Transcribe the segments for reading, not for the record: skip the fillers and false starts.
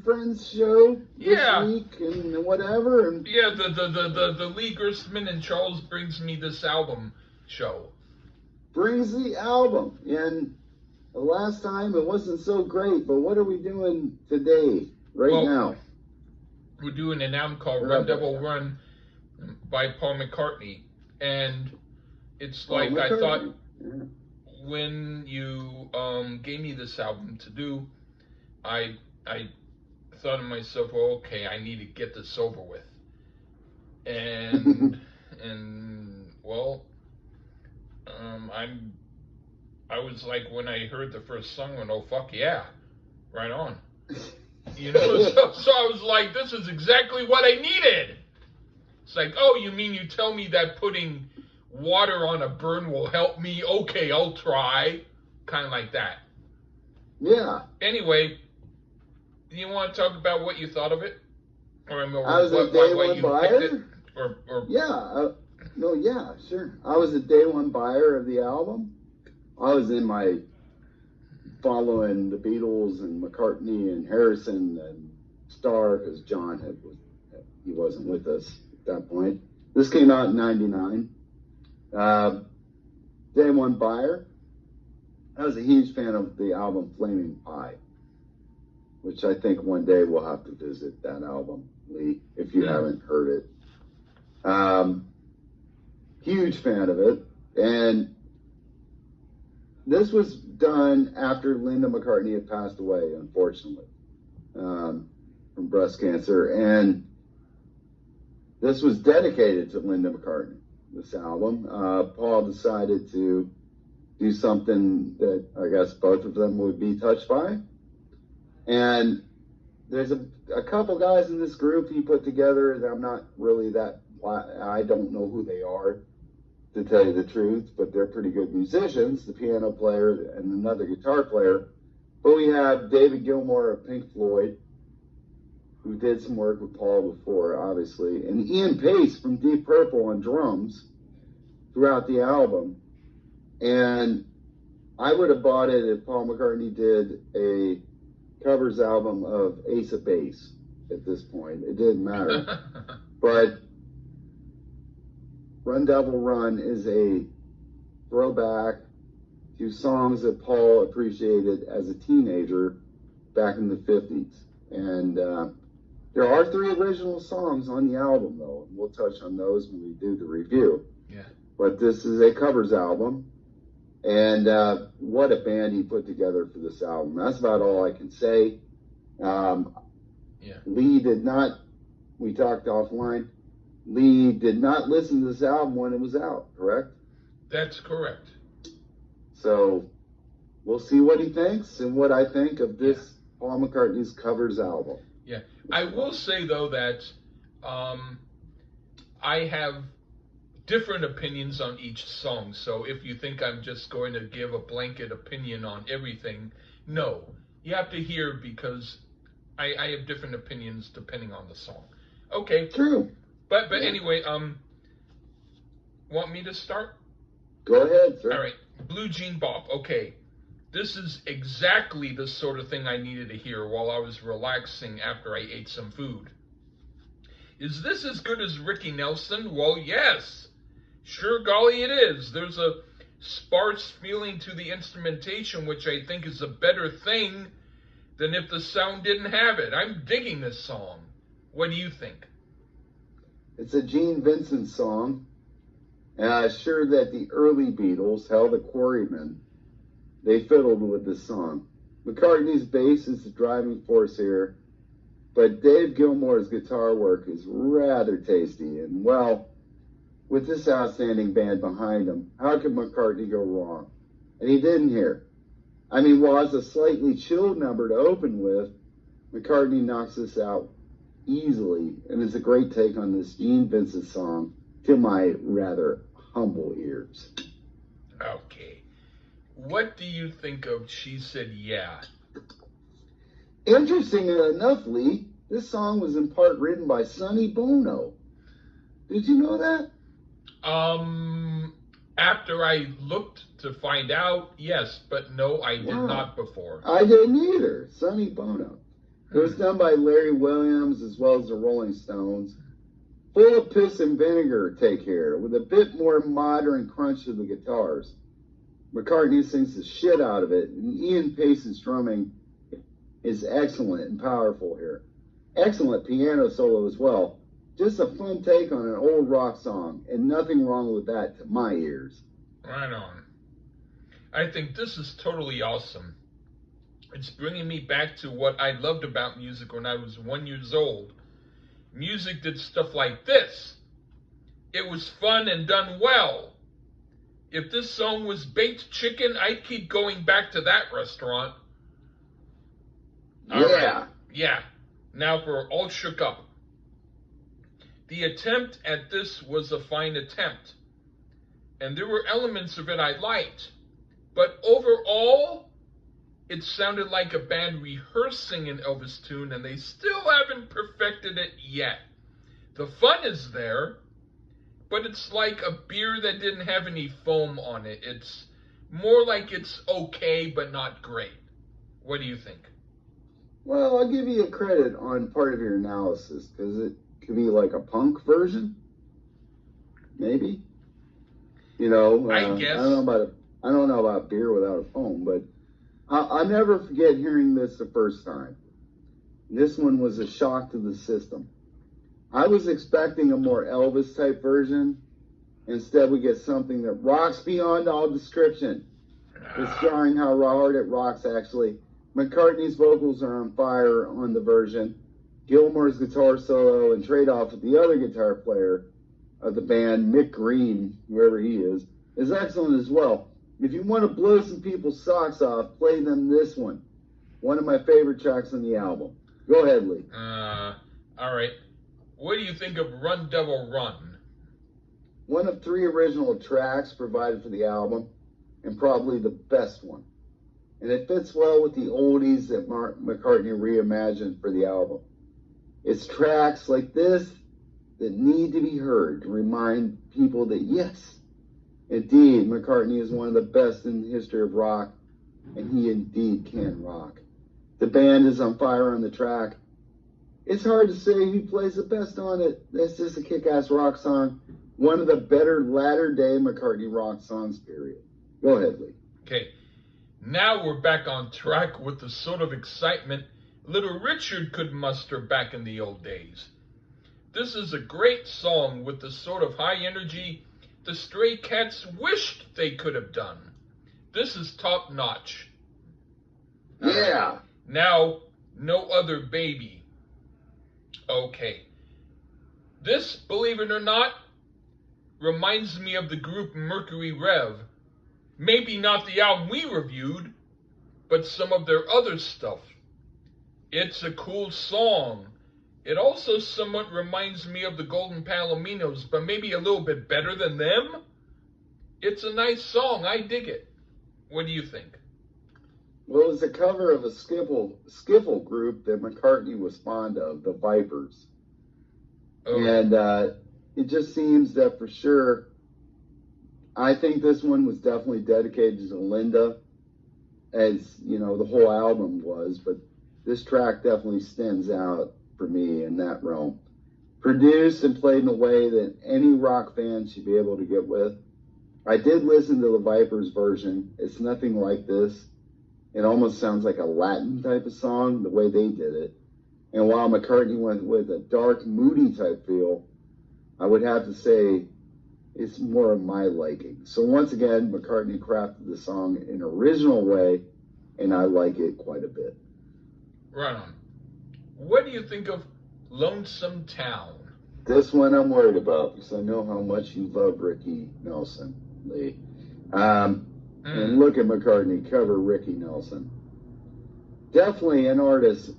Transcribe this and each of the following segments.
Friends show this Yeah. week and whatever. And Yeah, the Lee Gersman and Charles Brings Me This Album show. brings the album. And the last time it wasn't so great, but what are we doing today, right now? We're doing an album called Run Devil Run by Paul McCartney. And it's like I thought when you gave me this album to do, I thought to myself, well, okay, I need to get this over with. And well, I was like, when I heard the first song, I went, oh fuck yeah, right on. You know, so I was like, this is exactly what I needed. It's like, oh, you mean you tell me that putting water on a burn will help me? Okay, I'll try. Kind of like that. Yeah. Anyway, you want to talk about what you thought of it? Or I was a day one buyer. Yeah, sure. I was a day one buyer of the album. I was in my following the Beatles and McCartney and Harrison and Starr, because John he wasn't with us at that point. This came out in '99. Day one buyer. I was a huge fan of the album Flaming Pie, which I think one day we'll have to visit that album, Lee, if you haven't heard it. Huge fan of it. And this was done after Linda McCartney had passed away, unfortunately, from breast cancer. And this was dedicated to Linda McCartney, this album. Paul decided to do something that I guess both of them would be touched by. And there's a couple guys in this group he put together that I'm not really I don't know who they are, to tell you the truth, but they're pretty good musicians, the piano player and another guitar player. But we have David Gilmour of Pink Floyd, who did some work with Paul before, obviously, and Ian Pace from Deep Purple on drums throughout the album. And I would have bought it if Paul McCartney did a covers album of Ace of Base at this point. It didn't matter. But Run Devil Run is a throwback to songs that Paul appreciated as a teenager back in the 50s. And there are 3 original songs on the album, though. And we'll touch on those when we do the review. Yeah. But this is a covers album. And what a band he put together for this album. That's about all I can say. Lee did not, we talked offline, Lee did not listen to this album when it was out, correct? That's correct. So we'll see what he thinks and what I think of this Paul McCartney's covers album. Yeah. I will say, though, that I have different opinions on each song. So if you think I'm just going to give a blanket opinion on everything, no. You have to hear, because I have different opinions depending on the song. Okay. True. But anyway, want me to start? Go ahead, sir. All right. Blue Jean Bop. Okay. This is exactly the sort of thing I needed to hear while I was relaxing after I ate some food. Is this as good as Ricky Nelson? Well, yes. Sure golly it is. There's a sparse feeling to the instrumentation, which I think is a better thing than if the sound didn't have it. I'm digging this song. What do you think? It's a Gene Vincent song. And I'm sure that the early Beatles, Hell the Quarrymen, they fiddled with this song. McCartney's bass is the driving force here, but Dave Gilmour's guitar work is rather tasty. And, well, with this outstanding band behind him, how could McCartney go wrong? And he didn't here. I mean, while it's a slightly chilled number to open with, McCartney knocks this out easily, and it's a great take on this Gene Vincent song to my rather humble ears. Okay. What do you think of She Said Yeah? Interestingly enough, Lee, this song was in part written by Sonny Bono. Did you know that? After I looked to find out, yes, but no, I did not before. I didn't either. Sonny Bono. It was done by Larry Williams as well as the Rolling Stones. Full of piss and vinegar take here, with a bit more modern crunch to the guitars. McCartney sings the shit out of it, and Ian Pace's drumming is excellent and powerful here. Excellent piano solo as well. Just a fun take on an old rock song, and nothing wrong with that to my ears. Right on. I think this is totally awesome. It's bringing me back to what I loved about music when I was 1 year old. Music did stuff like this. It was fun and done well. If this song was baked chicken, I'd keep going back to that restaurant. Yeah. All right. Yeah. Now we're all shook up. The attempt at this was a fine attempt, and there were elements of it I liked, but overall, it sounded like a band rehearsing an Elvis tune, and they still haven't perfected it yet. The fun is there, but it's like a beer that didn't have any foam on it. It's more like it's okay, but not great. What do you think? Well, I'll give you a credit on part of your analysis, because it could be like a punk version, maybe. You know, I guess. I don't know about beer without a foam, but I'll never forget hearing this the first time. This one was a shock to the system. I was expecting a more Elvis type version. Instead, we get something that rocks beyond all description. It's jarring how hard it rocks, actually. McCartney's vocals are on fire on the version. Gilmour's guitar solo and trade-off with the other guitar player of the band, Mick Green, whoever he is excellent as well. If you want to blow some people's socks off, play them this one. One of my favorite tracks on the album. Go ahead, Lee. All right. What do you think of Run Devil Run? One of 3 original tracks provided for the album, and probably the best one. And it fits well with the oldies that McCartney reimagined for the album. It's tracks like this that need to be heard to remind people that yes, indeed, McCartney is one of the best in the history of rock, and he indeed can rock. The band is on fire on the track. It's hard to say who plays the best on it. That's just a kick-ass rock song. One of the better latter-day McCartney rock songs, period. Go ahead, Lee. Okay. Now we're back on track with the sort of excitement Little Richard could muster back in the old days. This is a great song with the sort of high energy the Stray Cats wished they could have done. This is top notch. Yeah. Now, No Other Baby. Okay. This, believe it or not, reminds me of the group Mercury Rev. Maybe not the album we reviewed, but some of their other stuff. It's a cool song. It also somewhat reminds me of the Golden Palominos, but maybe a little bit better than them. It's a nice song. I dig it. What do you think? Well, it's a cover of a skiffle group that McCartney was fond of, the Vipers. Oh. And it just seems that for sure, I think this one was definitely dedicated to Linda, as, you know, the whole album was, but this track definitely stands out for me in that realm. Produced and played in a way that any rock fan should be able to get with. I did listen to the Vipers version. It's nothing like this. It almost sounds like a Latin type of song, the way they did it. And while McCartney went with a dark, moody type feel, I would have to say it's more of my liking. So once again, McCartney crafted the song in an original way, and I like it quite a bit. Right on. What do you think of Lonesome Town? This one I'm worried about because I know how much you love Ricky Nelson, Lee. And look at McCartney cover Ricky Nelson. Definitely an artist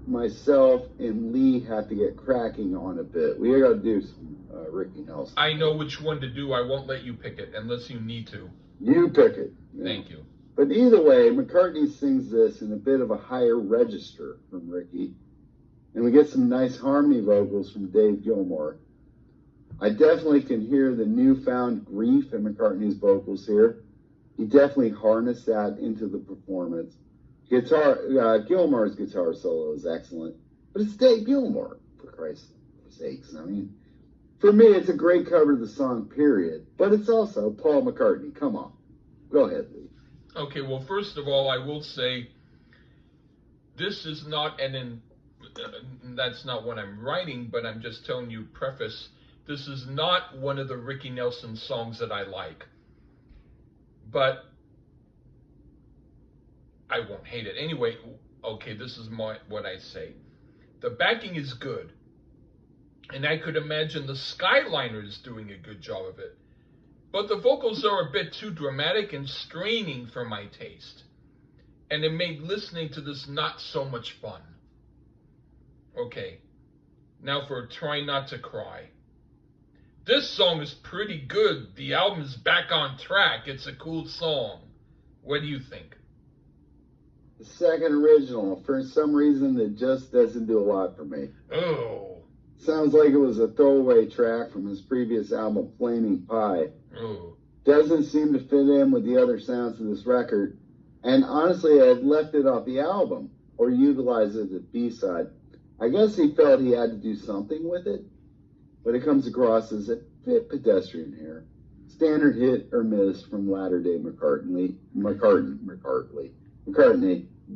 myself and Lee have to get cracking on a bit. We got to do some Ricky Nelson. I know which one to do. I won't let you pick it unless you need to. You pick it. Thank you. But either way, McCartney sings this in a bit of a higher register from Ricky. And we get some nice harmony vocals from Dave Gilmour. I definitely can hear the newfound grief in McCartney's vocals here. He definitely harnessed that into the performance. Gilmour's guitar solo is excellent, but it's Dave Gilmour, for Christ's sakes. I mean, for me, it's a great cover of the song, period. But it's also Paul McCartney. Come on. Go ahead, Lee. Okay, well, first of all, I will say this is not that's not what I'm writing, but I'm just telling you, preface, this is not one of the Ricky Nelson songs that I like. But I won't hate it. Anyway, okay, this is what I say. The backing is good. And I could imagine the Skyliners doing a good job of it. But the vocals are a bit too dramatic and straining for my taste. And it made listening to this not so much fun. Okay, now for Try Not to Cry. This song is pretty good. The album is back on track. It's a cool song. What do you think? The second original, for some reason, it just doesn't do a lot for me. Oh. Sounds like it was a throwaway track from his previous album, Flaming Pie. Oh. Doesn't seem to fit in with the other sounds of this record. And honestly, I'd left it off the album or utilized it as a B-side. I guess he felt he had to do something with it, but it comes across as a bit pedestrian here. Standard hit or miss from latter-day McCartney.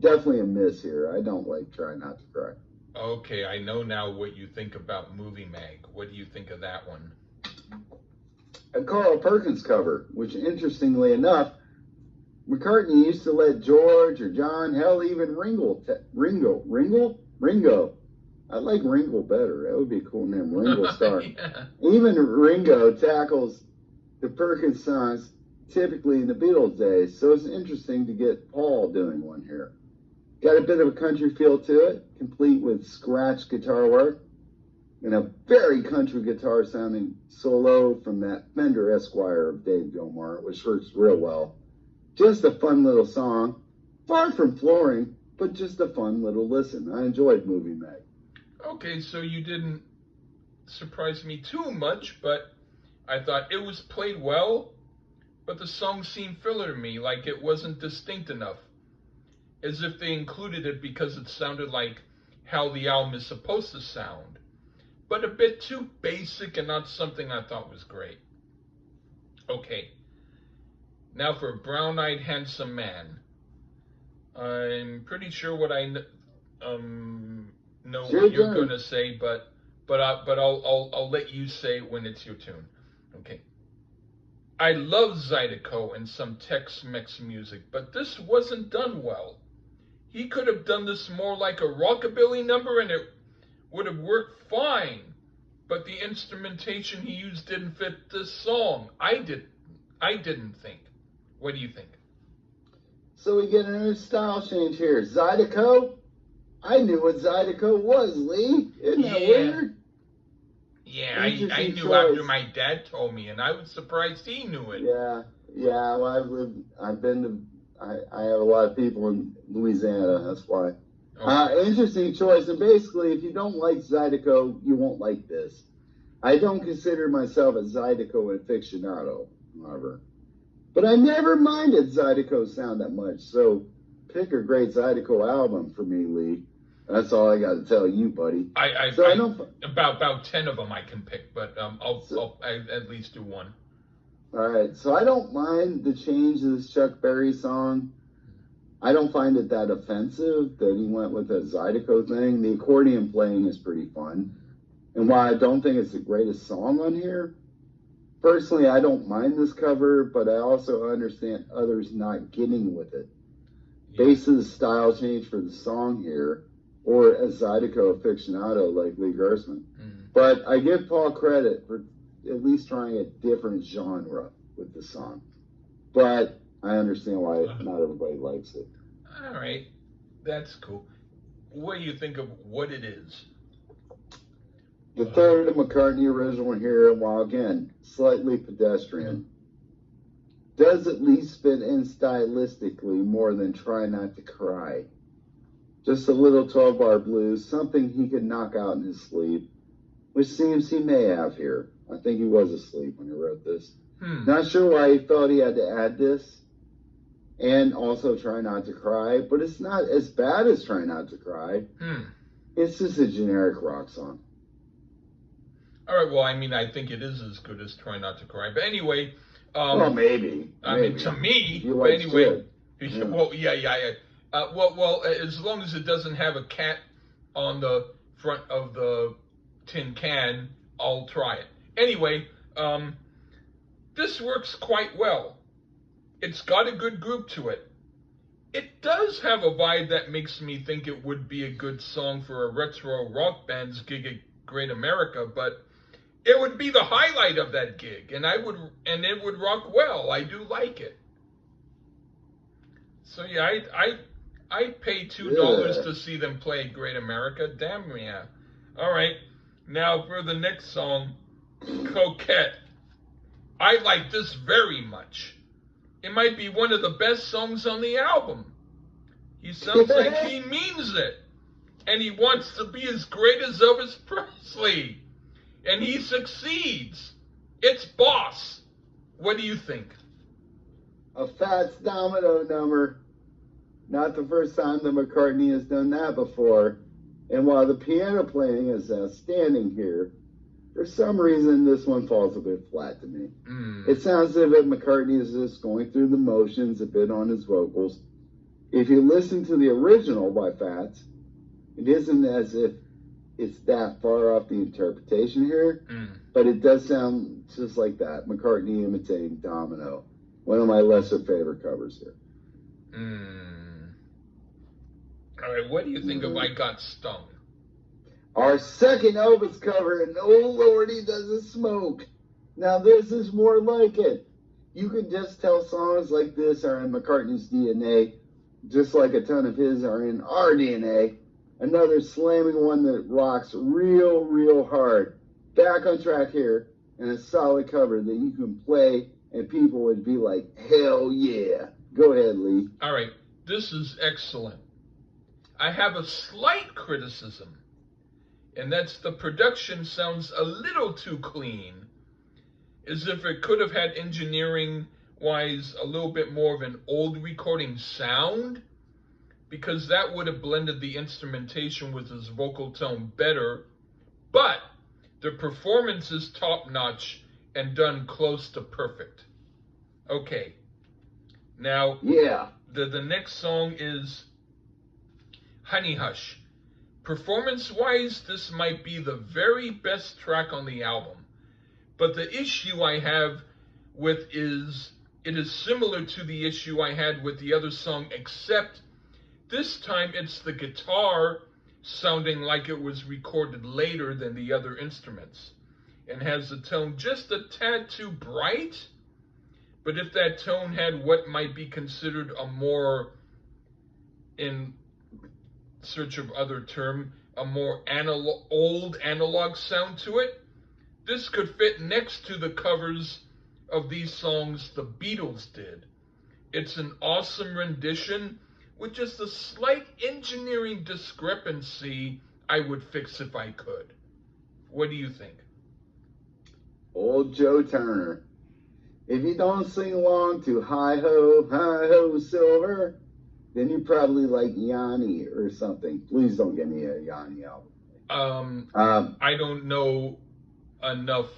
Definitely a miss here. I don't like Try Not to Cry. Okay, I know now what you think about Movie Mag. What do you think of that one? A Carl Perkins cover, which interestingly enough, McCartney used to let George or John, hell, even Ringo. I like Ringo better. That would be a cool name, Ringo Starr. Yeah. Even Ringo tackles the Perkins songs typically in the Beatles days, so it's interesting to get Paul doing one here. Got a bit of a country feel to it, complete with scratch guitar work, and a very country guitar sounding solo from that Fender Esquire of Dave Gilmour, which works real well. Just a fun little song, far from flooring, but just a fun little listen. I enjoyed Movie Mag. Okay, so you didn't surprise me too much, but I thought it was played well, but the song seemed filler to me, like it wasn't distinct enough. As if they included it because it sounded like how the album is supposed to sound, but a bit too basic and not something I thought was great. Okay, now for Brown-Eyed Handsome Man. I'm pretty sure what I know what you're gonna say, but I'll let you say it when it's your turn. Okay. I love Zydeco and some Tex-Mex music, but this wasn't done well. He could have done this more like a rockabilly number and it would have worked fine. But the instrumentation he used didn't fit this song. I didn't think. What do you think? So we get a new style change here. Zydeco? I knew what Zydeco was, Lee. Isn't that weird? Yeah, I knew after my dad told me, and I was surprised he knew it. Yeah. Well, I have a lot of people in Louisiana. That's why. Okay. Interesting choice. And basically, if you don't like Zydeco, you won't like this. I don't consider myself a Zydeco aficionado, however. But I never minded Zydeco's sound that much. So pick a great Zydeco album for me, Lee. That's all I got to tell you, buddy. About 10 of them I can pick, but I'll at least do one. All right, so I don't mind the change of this Chuck Berry song. I don't find it that offensive that he went with a Zydeco thing. The accordion playing is pretty fun. And while I don't think it's the greatest song on here, personally, I don't mind this cover, but I also understand others not getting with it. Yeah. Bass's style change for the song here, or a Zydeco aficionado like Lee Gersman. Mm. But I give Paul credit for at least trying a different genre with the song. But I understand why not everybody likes it. All right. That's cool. What do you think of What It Is? The third of McCartney original here, while again, slightly pedestrian, does at least fit in stylistically more than Try Not to Cry. Just a little 12-bar blues, something he could knock out in his sleep, which seems he may have here. I think he was asleep when he wrote this. Not sure why he felt he had to add this. and also Try Not to Cry, but it's not as bad as Try Not to Cry. It's just a generic rock song. All right, well, I mean, I think it is as good as Try Not to Cry. But anyway, well, maybe. I mean, to me, you like anyway, yeah. well, yeah. Well, as long as it doesn't have a cat on the front of the tin can, I'll try it. Anyway, this works quite well. It's got a good group to it. It does have a vibe that makes me think it would be a good song for a retro rock band's gig at Great America, but it would be the highlight of that gig, and it would rock well. I do like it. So yeah, I'd pay $2 to see them play Great America. Damn yeah. All right, now for the next song, Coquette. I like this very much. It might be one of the best songs on the album. He sounds like he means it. And he wants to be as great as Elvis Presley. And he succeeds. It's Boss. What do you think? A Fats Domino number. Not the first time that McCartney has done that before. And while the piano playing is outstanding here, for some reason this one falls a bit flat to me. It sounds as if McCartney is just going through the motions a bit on his vocals. If you listen to the original by Fats, it isn't as if it's that far off the interpretation here, but it does sound just like that. McCartney imitating Domino. One of my lesser favorite covers here. All right, what do you think of I Got Stung? Our second Elvis cover, and oh lordy, does it smoke. Now this is more like it. You can just tell songs like this are in McCartney's DNA, just like a ton of his are in our DNA. Another slamming one that rocks real, real hard. Back on track here, and a solid cover that you can play and people would be like, hell yeah. Go ahead, Lee. All right, this is excellent. I have a slight criticism, and that's the production sounds a little too clean, as if it could have had engineering-wise a little bit more of an old recording sound, because that would have blended the instrumentation with his vocal tone better, but the performance is top-notch and done close to perfect. Okay, now the next song is Honey Hush. Performance-wise, this might be the very best track on the album, but the issue I have with it is similar to the issue I had with the other song, except this time it's the guitar sounding like it was recorded later than the other instruments, and has the tone just a tad too bright. But if that tone had what might be considered a more, in search of other term, a more old analog sound to it, this could fit next to the covers of these songs the Beatles did. It's an awesome rendition with just a slight engineering discrepancy I would fix if I could. What do you think? Old Joe Turner. If you don't sing along to Hi Ho, Silver, then you probably like Yanni or something. Please don't give me a Yanni album. I don't know enough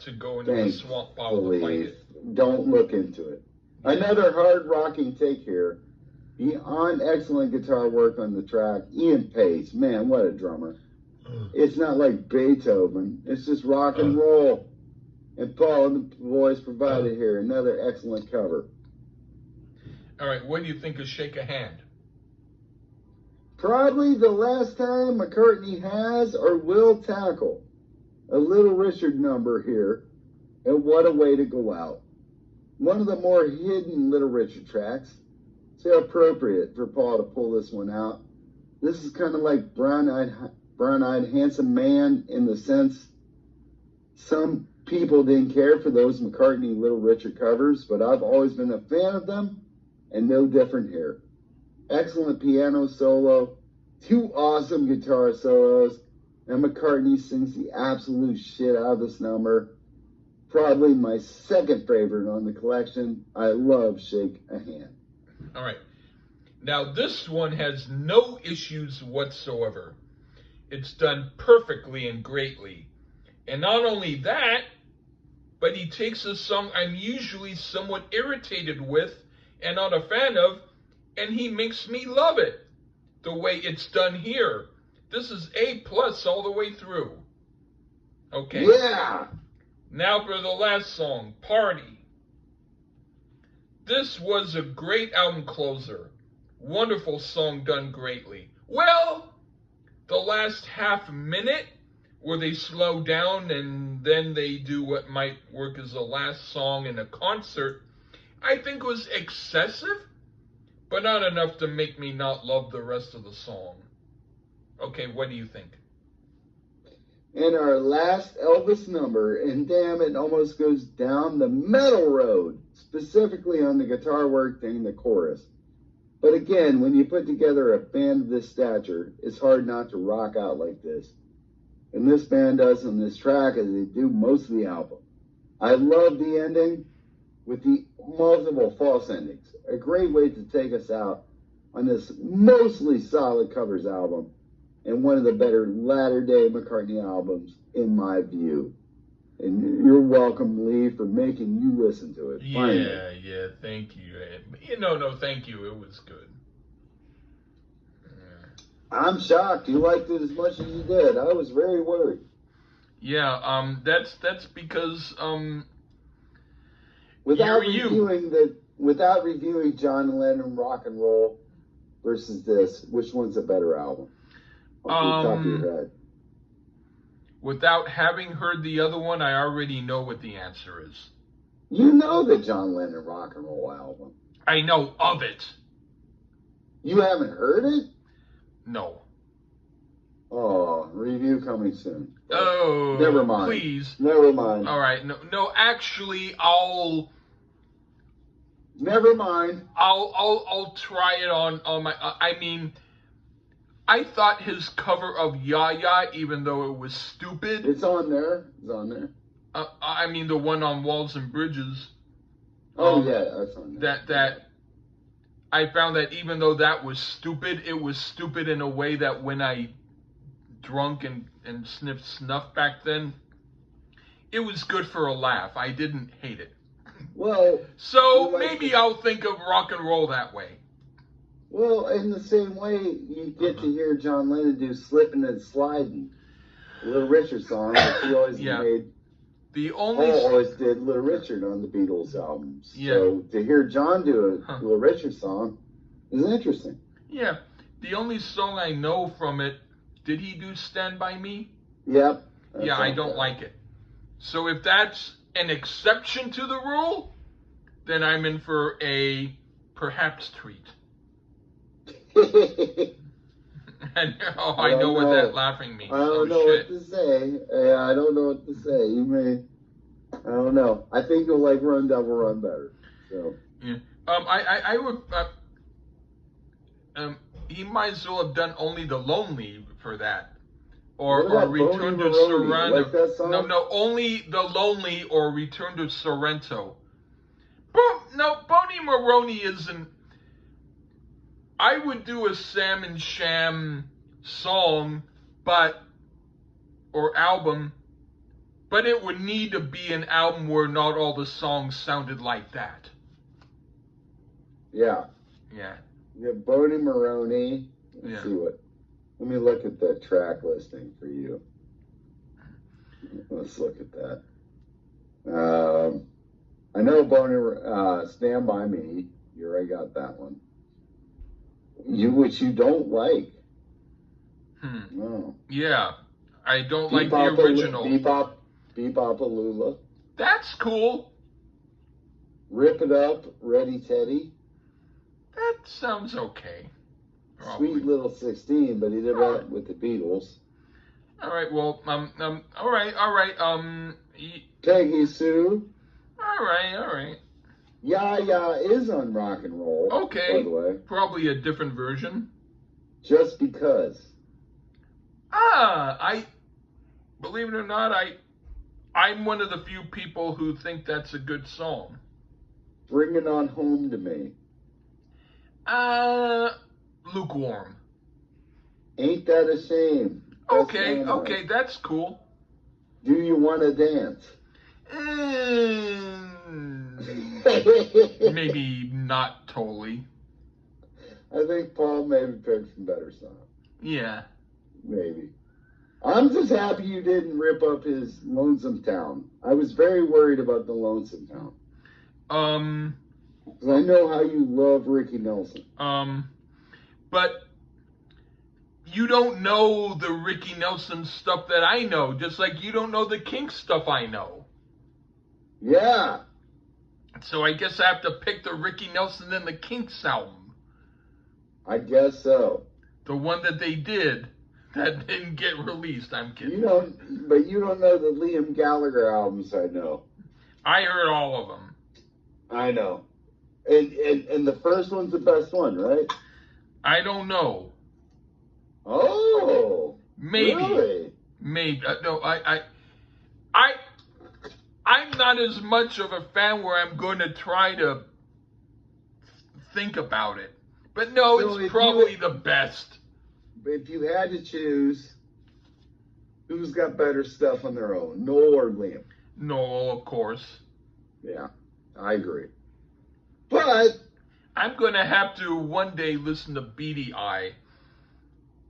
to go into the swamp bottle to find it. Don't look into it. Another hard rocking take here. Beyond excellent guitar work on the track, Ian Pace, man, what a drummer. It's not like Beethoven. It's just rock and roll. And Paul and the boys provided here. Another excellent cover. All right, what do you think of Shake a Hand? Probably the last time McCartney has or will tackle a Little Richard number here. And what a way to go out. One of the more hidden Little Richard tracks. So appropriate for Paul to pull this one out. This is kind of like brown-eyed handsome man in the sense some people didn't care for those McCartney Little Richard covers, but I've always been a fan of them, and no different here. Excellent piano solo, two awesome guitar solos, and McCartney sings the absolute shit out of this number. Probably my second favorite on the collection. I love Shake a Hand. All right. Now, this one has no issues whatsoever. It's done perfectly and greatly. And not only that, but he takes a song I'm usually somewhat irritated with and not a fan of, and he makes me love it the way it's done here. This is A plus all the way through. Okay. Yeah. Now for the last song, Party. This was a great album closer. Wonderful song done greatly. Well, the last half minute where they slow down and then they do what might work as the last song in a concert, I think was excessive, but not enough to make me not love the rest of the song. Okay, what do you think? And our last Elvis number, and damn, it almost goes down the metal road, specifically on the guitar work and the chorus. But again, when you put together a band of this stature, it's hard not to rock out like this. And this band does on this track as they do most of the album. I love the ending with the multiple false endings. A great way to take us out on this mostly solid covers album and one of the better latter-day McCartney albums in my view. And you're welcome, Lee, for making you listen to it. Finally. Yeah, thank you. No, thank you. It was good. I'm shocked you liked it as much as you did. I was very worried. Yeah, that's because without reviewing John Lennon Rock and Roll versus this, which one's a better album? Off the top of your head. Without having heard the other one, I already know what the answer is. You know the John Lennon Rock and Roll album. I know of it. You haven't heard it? No. Oh, review coming soon. Oh, never mind. Please. Never mind. All right. No. Actually, I'll. Never mind. I'll try it on my. I mean, I thought his cover of Ya Ya, even though it was stupid. It's on there. It's on there. I mean, the one on Walls and Bridges. Oh yeah, that's on there. That. I found that even though that was stupid, it was stupid in a way that when I drunk and sniffed snuff back then, it was good for a laugh. I didn't hate it. Well, so maybe I'll think of rock and roll that way. Well, in the same way, you get to hear John Lennon do Slippin' and Slidin', Little Richard song, which he always made. Paul always did Little Richard on the Beatles albums. Yeah. So to hear John do a Little Richard song is interesting. Yeah. The only song I know from it, did he do Stand By Me? Yep. Yeah, I don't like it. So if that's an exception to the rule, then I'm in for a perhaps treat. I know what that laughing means. I don't know what to say. Yeah, I don't know what to say. You may. I don't know. I think you'll like Run Devil Run better. So. Yeah. I would. He might as well have done only the Lonely for that, or Return to Sorrento. Like that song? No, only the Lonely or Return to Sorrento. No, Boney Maroney isn't. I would do a Sam and Sham song, or album, but it would need to be an album where not all the songs sounded like that. Yeah. Yeah. You have Boney Maroney. Let's see what. Let me look at the track listing for you. Let's look at that. I know Boney, Stand By Me. You already got that one. Which you don't like. No. Yeah, I don't like the original. Bebop-A-Lula. That's cool. Rip It Up, Ready Teddy. That sounds okay. Probably. Sweet Little 16, but he did that with the Beatles. All right, well, all right. Peggy Sue. All right. Ya Ya is on Rock and Roll. Okay. By the way. Probably a different version. Just Because. Believe it or not, I'm one of the few people who think that's a good song. Bring It On Home to Me. Lukewarm. Ain't That a Shame? Best Okay, Dynamite. okay, that's cool. Do You Wanna Dance? Maybe not totally. I think Paul maybe picked some better songs. Yeah. Maybe. I'm just happy you didn't rip up his Lonesome Town. I was very worried about the Lonesome Town. Because I know how you love Ricky Nelson. But you don't know the Ricky Nelson stuff that I know, just like you don't know the Kinks stuff I know. Yeah. So I guess I have to pick the Ricky Nelson and the Kinks album. I guess so. The one that they did that didn't get released. I'm kidding. But you don't know the Liam Gallagher albums I know. I heard all of them. I know. And the first one's the best one, right? I don't know. Oh. Maybe. Really? Maybe. No, I'm not as much of a fan where I'm going to try to think about it. But no, So it's probably the best. If you had to choose, who's got better stuff on their own, Noel or Liam? Noel, of course. Yeah, I agree. But I'm going to have to one day listen to Beady Eye.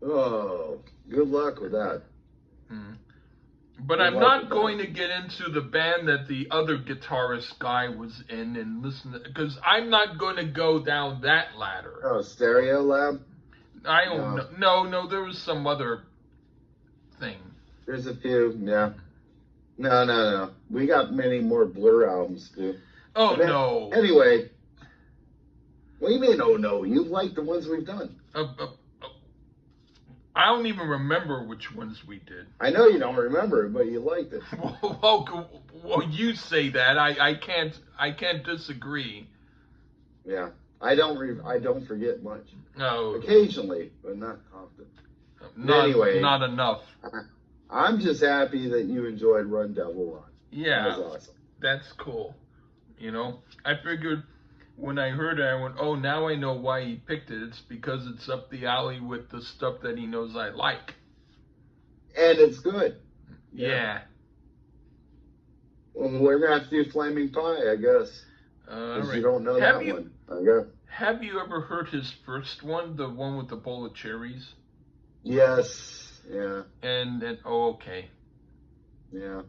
Oh, good luck with that. But I'm not going to get into the band that the other guitarist guy was in and listen to, because I'm not going to go down that ladder. Oh, Stereo Lab? I don't know. No, there was some other thing. There's a few, yeah. No. We got many more Blur albums, too. Oh, no. Anyway, what do you mean, oh, no? You like the ones we've done. I don't even remember which ones we did. I know you don't remember, but you liked it. Well, you say that. I can't disagree. Yeah, I don't forget much. No, occasionally, but not often. Anyway, not enough. I'm just happy that you enjoyed Run Devil Run. Yeah, that was awesome. That's cool. I figured. When I heard it, I went, oh, now I know why he picked it. It's because it's up the alley with the stuff that he knows I like. And it's good. Yeah. Well, we're going to have to do Flaming Pie, I guess. Because you don't know one, I guess. Have you ever heard his first one, the one with the bowl of cherries? Yes. Yeah. And oh, okay. Yeah.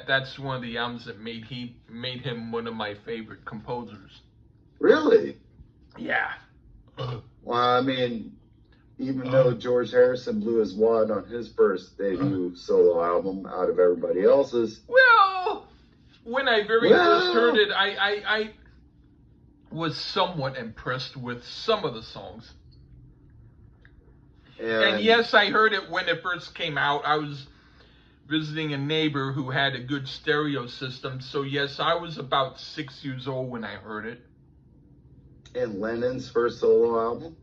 That's one of the albums that made him one of my favorite composers. Really? Yeah. Well, I mean, even though George Harrison blew his wad on his first debut solo album out of everybody else's. Well, when I first heard it, I was somewhat impressed with some of the songs. And yes, I heard it when it first came out. I was visiting a neighbor who had a good stereo system. So yes, I was about 6 years old when I heard it. And Lennon's first solo album?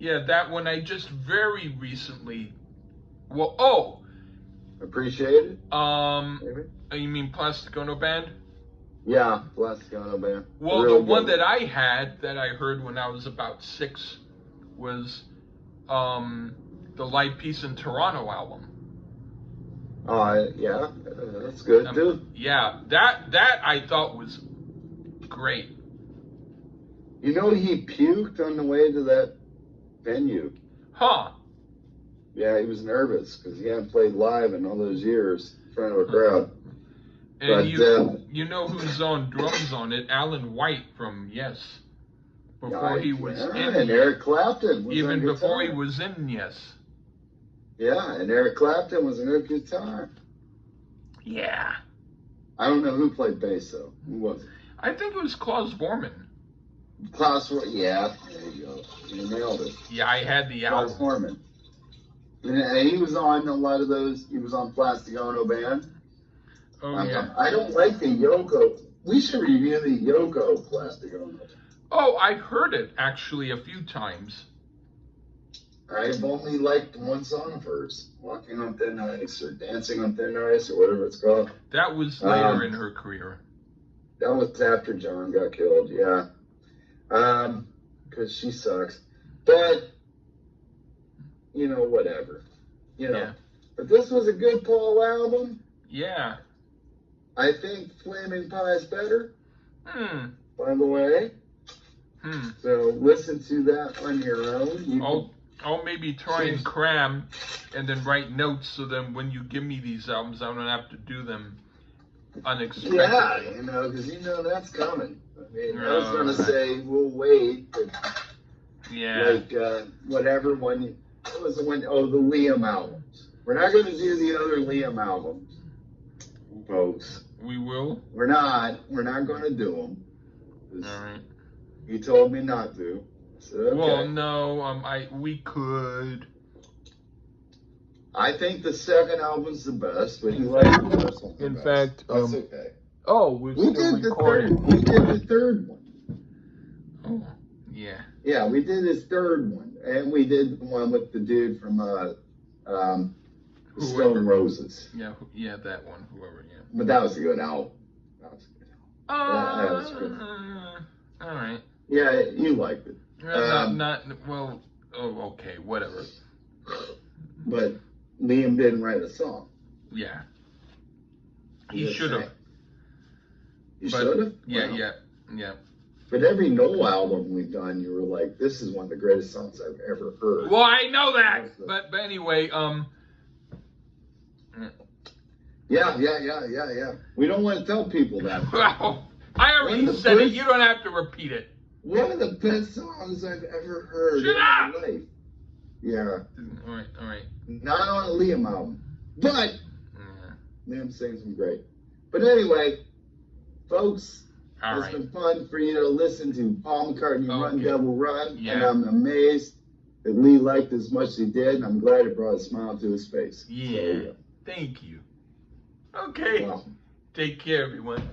Yeah, that one I just very recently. Appreciated? Maybe? You mean Plastic Ono Band? Yeah, Plastic Ono Band. Well, the one that I had that I heard when I was about 6 was the Live Peace in Toronto album. Yeah, that's good too. Yeah, that I thought was great. He puked on the way to that venue. Huh. Yeah, he was nervous because he hadn't played live in all those years in front of a crowd. And you know who's on drums on it? Alan White from Yes. Before he was in. And Eric Clapton was even on guitar. Before he was in Yes. Yeah, and Eric Clapton was on good guitar. Yeah. I don't know who played bass though. Who was it? I think it was Klaus Vormann. Yeah, there you go. You nailed it. Yeah, I had the album. Klaus Vormann. And he was on a lot of those. He was on Plastic Ono Band. Oh, yeah. I don't like the Yoko. We should review the Yoko Plastic Ono. Oh, I've heard it actually a few times. I've only liked one song of hers, Walking on Thin Ice or Dancing on Thin Ice or whatever it's called. That was later in her career. That was after John got killed, yeah. because she sucks. But, you know, whatever. You know. Yeah. But this was a good Paul album. Yeah. I think Flaming Pie is better, Hmm. by the way. Hmm. So listen to that on your own. I'll maybe try and cram and then write notes so then when you give me these albums, I don't have to do them unexpectedly. Yeah, you know, because you know that's coming. I mean, I was going to say we'll wait, but yeah. like whatever one, what was the one? Oh, the Liam albums. We're not going to do the other Liam albums, folks. We will? We're not going to do them. All right. He told me not to. So, okay. Well, no, we could. I think the second album's the best, but he likes the first one the In best. fact, That's okay. Oh, we did recording. We did the third one. Oh, yeah. Yeah, we did his third one, and we did the one with the dude from Stone Roses. Yeah, that one. Whoever. Yeah. But that was a good album. That was good. All right. Yeah, you liked it. Well. Oh, okay. Whatever. But Liam didn't write a song. Yeah. He should have. You should have? Yeah. But every Noel album we've done, you were like, this is one of the greatest songs I've ever heard. Well, I know that. But anyway, Yeah. We don't want to tell people that. Well, I already said it. You don't have to repeat it. One of the best songs I've ever heard in my life. Yeah. All right. Not on a Liam album. But Liam sings them great. But anyway, folks, it's been fun for you to listen to Paul McCartney Run Devil Run. Yeah. And I'm amazed that Lee liked as much as he did, and I'm glad it brought a smile to his face. Yeah. So, Thank you. Okay. Well, Take care, everyone.